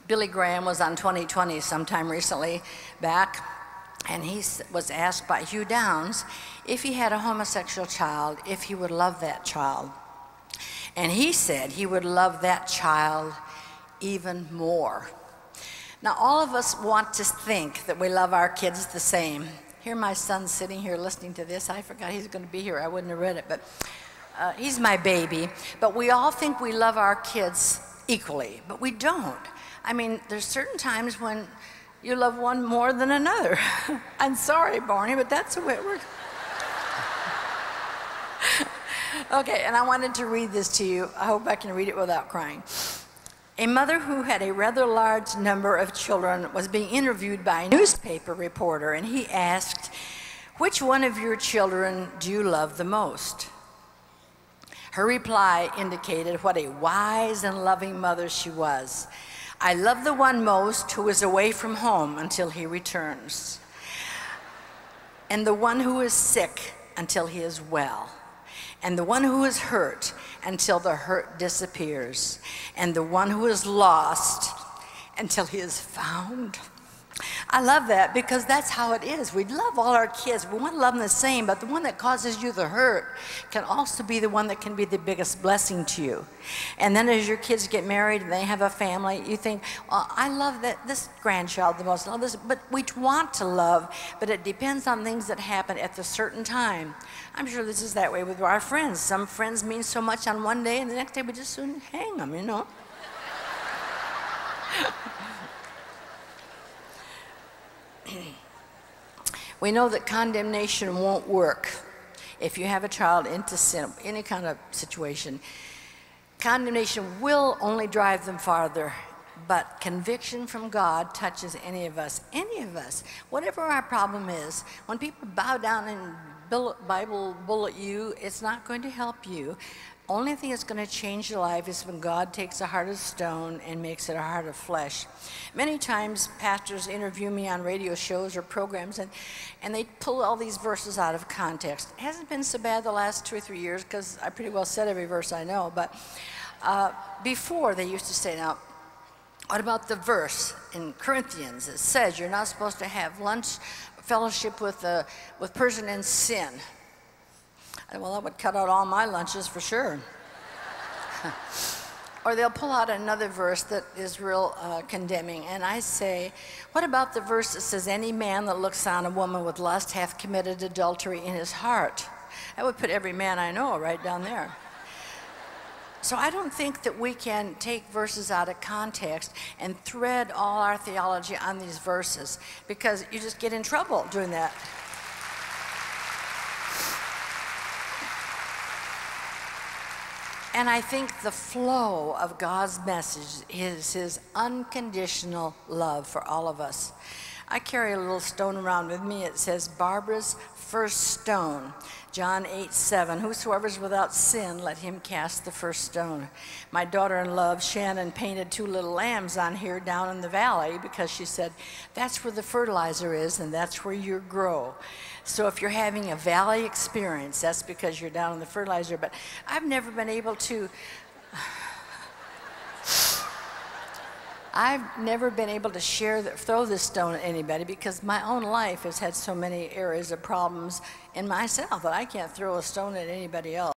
Billy Graham was on 2020 sometime recently back, and he was asked by Hugh Downs if he had a homosexual child, if he would love that child. And he said he would love that child even more. Now, all of us want to think that we love our kids the same. Here my son's sitting here listening to this. I forgot he's going to be here. I wouldn't have read it, but he's my baby. But we all think we love our kids equally, but we don't. I mean, there's certain times when you love one more than another. I'm sorry, Barney, but that's the way it works. Okay, and I wanted to read this to you. I hope I can read it without crying. A mother who had a rather large number of children was being interviewed by a newspaper reporter, and he asked, "Which one of your children do you love the most?" Her reply indicated what a wise and loving mother she was. "I love the one most who is away from home until he returns, and the one who is sick until he is well, and the one who is hurt until the hurt disappears, and the one who is lost until he is found." I love that because that's how it is. We love all our kids. We want to love them the same, but the one that causes you the hurt can also be the one that can be the biggest blessing to you. And then as your kids get married and they have a family, you think, well, I love this grandchild the most, I love this, but we want to love, but it depends on things that happen at a certain time. I'm sure this is that way with our friends. Some friends mean so much on one day, and the next day we just soon hang them, you know. We know that condemnation won't work if you have a child into sin, any kind of situation. Condemnation will only drive them farther, but conviction from God touches any of us, whatever our problem is. When people bow down and Bible bullet you, it's not going to help you. Only thing that's going to change your life is when God takes a heart of stone and makes it a heart of flesh. Many times pastors interview me on radio shows or programs, and they pull all these verses out of context. It hasn't been so bad the last 2 or 3 years because I pretty well said every verse I know, but before they used to say, now, what about the verse in Corinthians that says you're not supposed to have lunch fellowship with a person in sin? Well, that would cut out all my lunches for sure. Or they'll pull out another verse that is real condemning, and I say, what about the verse that says, any man that looks on a woman with lust hath committed adultery in his heart? That would put every man I know right down there. So I don't think that we can take verses out of context and thread all our theology on these verses, because you just get in trouble doing that. And I think the flow of God's message is his unconditional love for all of us. I carry a little stone around with me. It says, Barbara's first stone. John 8:7, whosoever's without sin, let him cast the first stone. My daughter-in-law, Shannon, painted 2 little lambs on here down in the valley because she said, that's where the fertilizer is and that's where you grow. So if you're having a valley experience, that's because you're down in the fertilizer. But I've never been able to throw this stone at anybody because my own life has had so many areas of problems in myself that I can't throw a stone at anybody else.